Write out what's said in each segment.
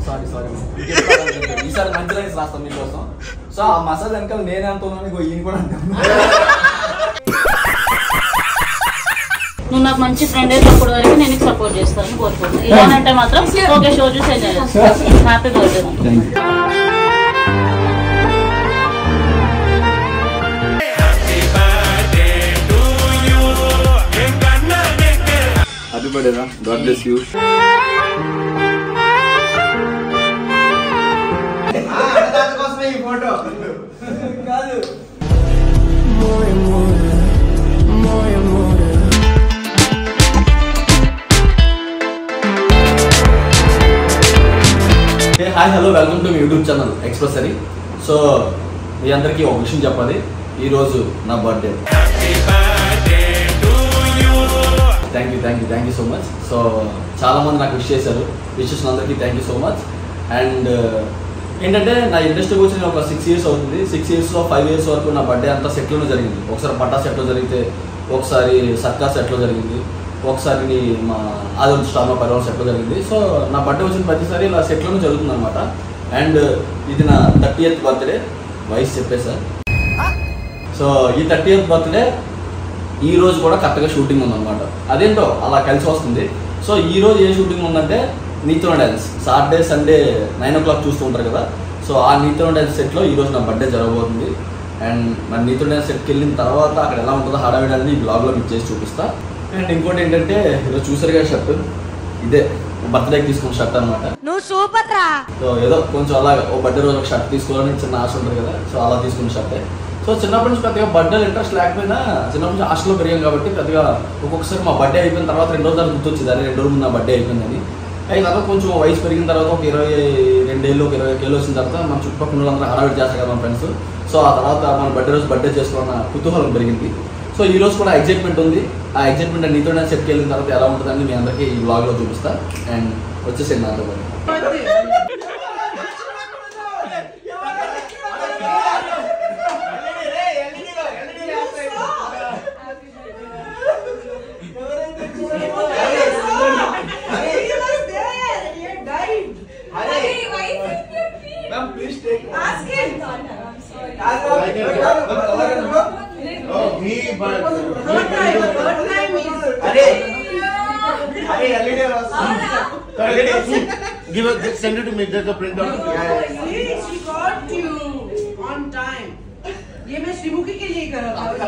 Sorry ఈసారి మంచి lines రాస్తాం మీకోసం. సో ఆ మసాజ్ వెనకాల నేనే అంటున్నాను, ఈయన కూడా అంటాను. నువ్వు నాకు మంచి ఫ్రెండ్ అయితే అప్పటి వరకు నేను సపోర్ట్ చేస్తాను కోరుకుంటున్నాను. ఇలానంటే మాత్రం ఓకే షో చూసి ఎంజాయ్ చేస్తాను. Happy birthday. హ్యాపీ బర్త్డే రా, గాడ్ బ్లెస్ యూ. కోసమే ఈ ఫోటో కాదు. హాయ్ హలో, వెల్కమ్ టు మీ యూట్యూబ్ ఛానల్ ఎక్స్ప్రెసరీ. సో మీ అందరికీ ఒక విషయం చెప్పాలి, ఈరోజు నా birthday. Thank you so much. So చాలా మంది నాకు విష్ చేశారు, విషెస్ అందరికీ thank you so much. And ఏంటంటే నా ఇండస్ట్రీకి వచ్చి నేను ఒక 6 years అవుతుంది. 6 yearsలో 5 years వరకు నా బర్త్డే అంతా సెట్లోనే జరిగింది. ఒకసారి పట్టా సెట్లో జరిగితే, ఒకసారి సర్కార్ సెట్లో జరిగింది, ఒకసారి మా ఆదోళన స్టార్ పరివారం సెట్లో జరిగింది. సో నా బర్త్డే వచ్చిన ప్రతిసారి ఇలా సెట్లోనే జరుగుతుంది అనమాట. అండ్ ఇది నా 30th బర్త్డే, వయసు చెప్పేసా. సో ఈ 30th బర్త్డే ఈ రోజు కూడా కరెక్ట్గా షూటింగ్ ఉందన్నమాట. అదేంటో అలా కలిసి వస్తుంది. సో ఈ రోజు ఏ షూటింగ్ ఉందంటే నీతో డ్యాన్స్. సాటర్డే సండే 9 o'clock చూస్తూ ఉంటారు కదా. సో ఆ నీతో డ్యాన్స్ సెట్లో ఈరోజు నా బర్త్డే జరగబోతుంది. అండ్ మరి నీతో డ్యాన్స్ సెట్కి వెళ్ళిన తర్వాత అక్కడ ఎలా ఉంటుందో హడావిడి అనేది ఈ బ్లాగ్లో మీకు చేసి చూపిస్తా. అండ్ ఇంకోటి ఏంటంటే ఈరోజు చూసారు కదా షర్ట్, ఇదే బర్త్డేకి తీసుకున్న షర్ట్ అనమాట. సో ఏదో కొంచెం అలా ఓ బర్త్డే రోజు ఒక షర్ట్ తీసుకోవాలని చిన్న ఆశ ఉంటుంది కదా. సో అలా తీసుకున్న షర్టే. సో చిన్నప్పటి నుంచి పెద్దగా బర్త్డేలు ఇంట్రెస్ట్ లేకపోయినా చిన్నప్పటి నుంచి హాస్టల్లో పెరిగాం కాబట్టి పెద్దగా ఒక్కొక్కసారి మా బర్త్డే అయిపోయిన తర్వాత 2 రోజులు గుర్తొచ్చింది, అదే 2 రోజులు ముందు నా బర్త్డే అయిపోయిందని. అయిన తర్వాత కొంచెం వయసు పెరిగిన తర్వాత ఒక 22 ఏళ్ళు 21 ఏళ్ళు వచ్చిన తర్వాత మన చుట్టుపక్కల వాళ్ళందరూ హడావిడి చేస్తారు కదా మన ఫ్రెండ్స్. సో ఆ తర్వాత మన బర్త్డే చేసుకోవాలన్న కుతూహలం పెరిగింది. సో ఈ రోజు కూడా ఎగ్జైట్మెంట్ ఉంది. ఆ ఎగ్జైట్మెంట్ నీతో డ్యాన్స్ సెట్కి వెళ్ళిన తర్వాత ఎలా ఉంటుందని మీ అందరికీ ఈ వ్లాగ్లో చూపిస్తా. అండ్ వచ్చేసేయండి నాతో పాటు. Send it to me. There's a printout. She got you on time. ये मैं श्रीमुखी के लिए कर रहा था.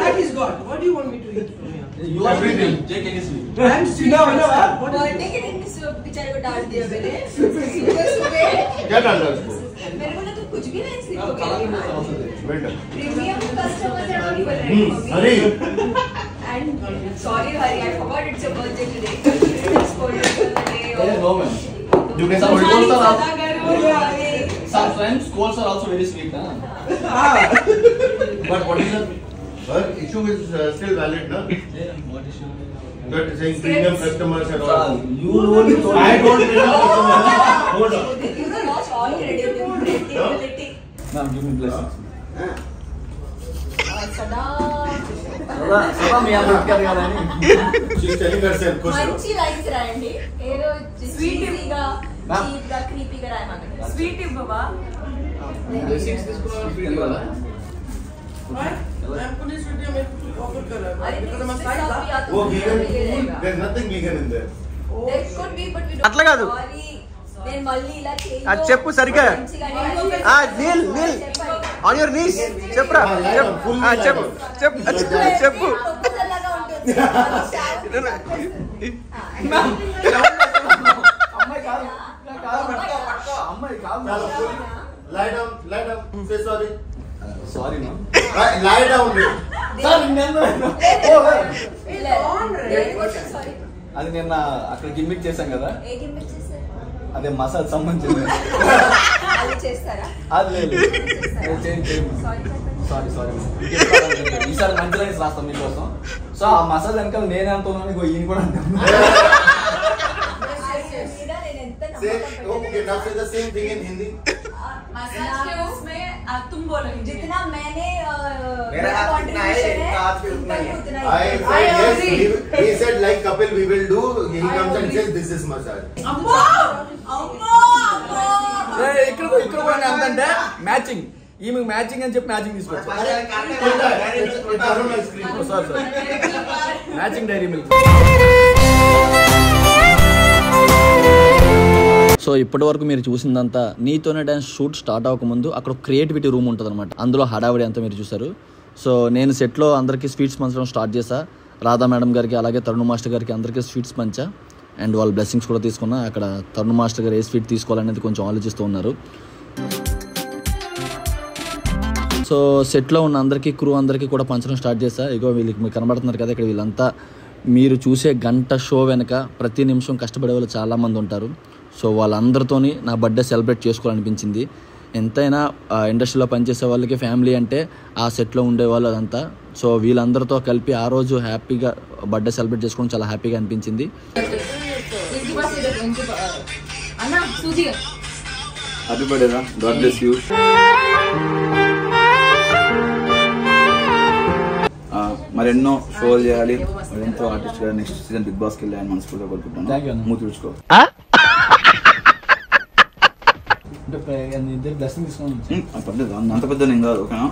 That is God. What do you want me to eat from here? You are everything. Take any sweet. I'm sweet. No. Birthday के दिन बेचारे को डांट दिया मैंने. क्या डाल रहा है उसको? मेरे को ना तो कुछ भी नहीं स्लिप हो गया. Premium customers are not ready. Hurry. And sorry Hari, I forgot it's your birthday today. It's for your birthday. No man. You can Some hold colds on. are sometimes colds are also very sweet, huh? But what is the issue is still valid, no? What issue? That is saying premium customers and all. You only told I don't premium customers. Hold on. You lost all credibility. Ma'am, give me blessings. Sada మీ అందరికీ కదా అని. She's telling herself. మంచి lines రాయండి. ఏదో స్వీట్గా చీప్గా క్రీపీగా రాయమంటారు. Sweet ఇవ్వవా? Blessings తీసుకున్నాను ఫ్రీ కదా. What? I'm police with you. I'm offer कर रहा हूँ. Because I'm a side bar. Oh, vegan. There's nothing vegan in there. There could be, but we don't. అట్లా కాదు. నేను మళ్ళీ ఇలా చేయి. అది చెప్పు సరిగా. నీల్ ఆన్ యువర్ నీస్ చెప్పురా. చెప్పు చెప్పు. Lie down. Say sorry. Sorry, ma'am. Lie down. అది నిన్న అక్కడ గిమ్మిక్ చేశాం కదా. ఏ గిమ్మిక్ చేశారు? అదే మసాజ్ సంబంధించింది. అది చేస్తారా? అది లేదు. సారీ ఈసారి మంచి లైన్స్ రాస్తాం మీకోసం. సో ఆ మసాజ్ వెనకాల నేనే అంటున్నాను, ఈయన కూడా అంటాను. Okay, now say the same thing in Hindi. Massage के उसमें तुम बोलोगे जितना मैंने He said like couple we will do. He comes and says this is massage. ఇక్కడ అంటే మ్యాచింగ్ ఈమె మ్యాచింగ్ అని చెప్పి మ్యాచింగ్ తీసుకొచ్చారు. Matching dairy milk. సో ఇప్పటి వరకు మీరు చూసిందంతా నీతోనే డ్యాన్స్ షూట్ స్టార్ట్ అవ్వకముందు అక్కడ క్రియేటివిటీ రూమ్ ఉంటుంది అనమాట. అందులో హడావిడి అంతా మీరు చూసారు. సో నేను సెట్లో అందరికీ స్వీట్స్ పంచడం స్టార్ట్ చేశా. రాధా మేడం గారికి అలాగే తరుణ్ మాస్టర్ గారికి అందరికీ స్వీట్స్ పంచా. అండ్ వాళ్ళ బ్లెస్సింగ్స్ కూడా తీసుకున్నా. అక్కడ తరుణ్ మాస్టర్ గారు ఏ స్వీట్ తీసుకోవాలనేది కొంచెం ఆలోచిస్తూ ఉన్నారు. సో సెట్లో ఉన్న అందరికీ క్రూ అందరికీ కూడా పంచడం స్టార్ట్ చేశా. ఇగో వీళ్ళకి మీకు కనబడుతున్నారు కదా, ఇక్కడ వీళ్ళంతా మీరు చూసే గంట షో వెనక ప్రతి నిమిషం కష్టపడే వాళ్ళు చాలామంది ఉంటారు. సో వాళ్ళందరితోని నా బర్త్డే సెలబ్రేట్ చేసుకోవాలనిపించింది. ఎంతైనా ఇండస్ట్రీలో పనిచేసే వాళ్ళకి ఫ్యామిలీ అంటే ఆ సెట్లో ఉండేవాళ్ళు అదంతా. సో వీళ్ళందరితో కలిపి ఆ రోజు హ్యాపీగా బర్త్డే సెలబ్రేట్ చేసుకోవడం చాలా హ్యాపీగా అనిపించింది. హ్యాపీ బర్త్డే రా, గాడ్ బ్లెస్ యూ. మరెన్నో షోలు చేయాలి, మరెంతో ఆర్టిస్ట్ గా నెక్స్ట్ సీజన్ బిగ్ బాస్కి వెళ్ళి ఆయన మనస్ఫూర్తిగా కోరుకుంటున్నాను. మూతి రుచుకో. పర్లేదు అంత పెద్ద నేను కాదు. ఓకేనా?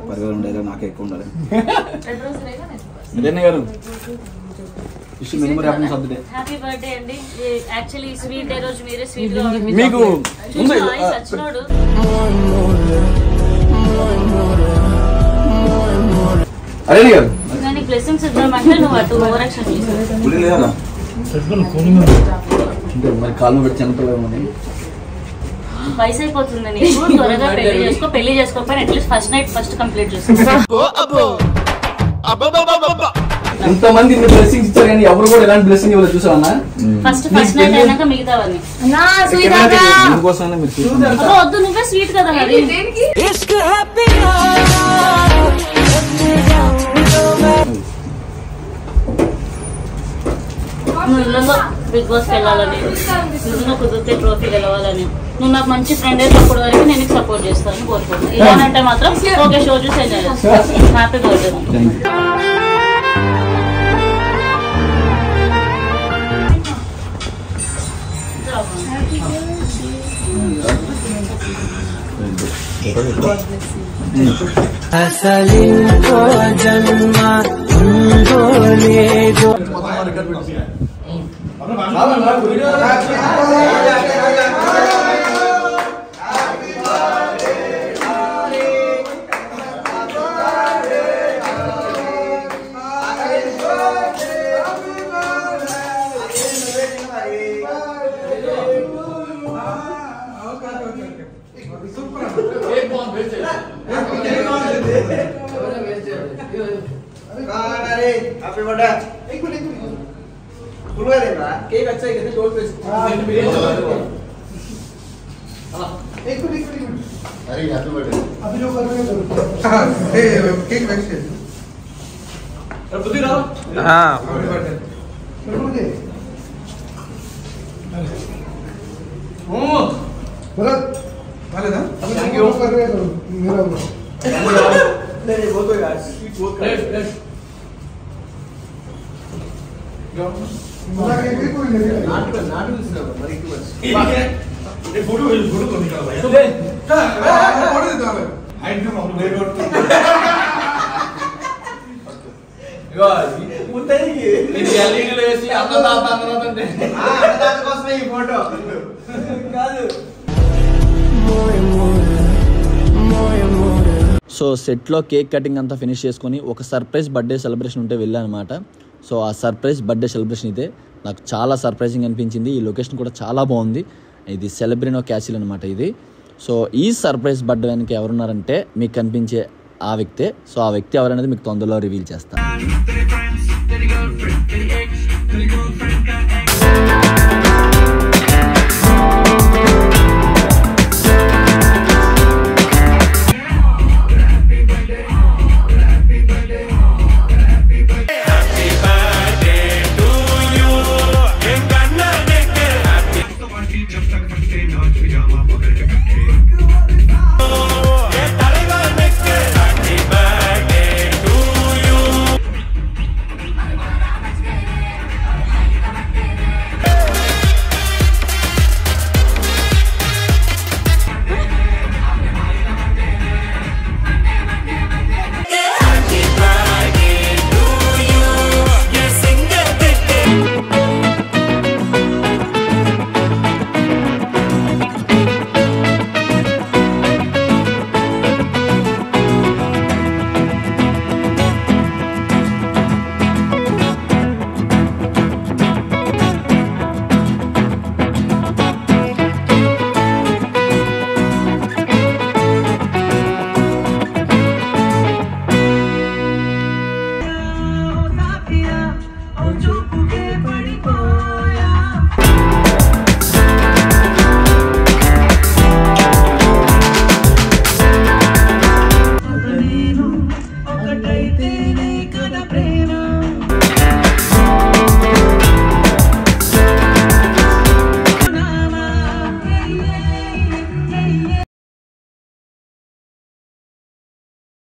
పరివారం ఉండేది నాకే ఎక్కువ ఉండాలి. గారు హ్యాపీ బర్త్డే అండి. యాక్చువల్లీ స్వీట్ డే రోజు మీరే స్వీట్ గా మీకు సచ్చినోడు. అరే గారు నేను బ్లెస్సింగ్స్ ఇద్దామంటే నువ్వు అటు ఓవర్ యాక్షన్ చేసావు. మరి కాళ్ళు పెట్టి చనిపోయామని వయసు అయిపోతుంది నీకు. త్వరగా పెళ్లి చేసుకోకపోయినా at least first night first complete చేసుకో. ఎంతమంది ఇన్ని బ్లెస్సింగ్స్ ఇచ్చారు కానీ ఎవరు కూడా ఎలాంటి బ్లెస్సింగ్ ఇవ్వలేదు. చూసావన్నా ఫస్ట్ నైట్ అయినాక మిగతావన్నీ వద్దు. నువ్వే స్వీట్ కదా మరి. నువ్వు ఇళ్ళలో బిగ్ బాస్ వెళ్ళాలని, నిజంగా కుదిరితే ట్రోఫీ గెలవాలని, నువ్వు నాకు మంచి ఫ్రెండ్ అయితే అప్పటి వరకు నేను సపోర్ట్ చేస్తాను కోరుకుంటున్నాను. ఇలానంటే మాత్రం ఓకే షో చూసి ఎంజాయ్ చేస్తాను. Happy birthday. సో సెట్లో కేక్ కటింగ్ అంతా ఫినిష్ చేసుకొని ఒక సర్ప్రైజ్ బర్త్డే సెలబ్రేషన్ ఉంటే వెళ్ళానమాట. సో ఆ సర్ప్రైజ్ బర్త్డే సెలబ్రేషన్ ఇదే. నాకు చాలా సర్ప్రైజింగ్ అనిపించింది. ఈ లొకేషన్ కూడా చాలా బాగుంది. ఇది సెలబ్రినో క్యాసిల్ అనమాట ఇది. సో ఈ సర్ప్రైజ్ బర్త్డే వెనక ఎవరున్నారంటే మీకు కనిపించే ఆ వ్యక్తే. సో ఆ వ్యక్తి ఎవరనేది మీకు తొందరలో రివీల్ చేస్తాను.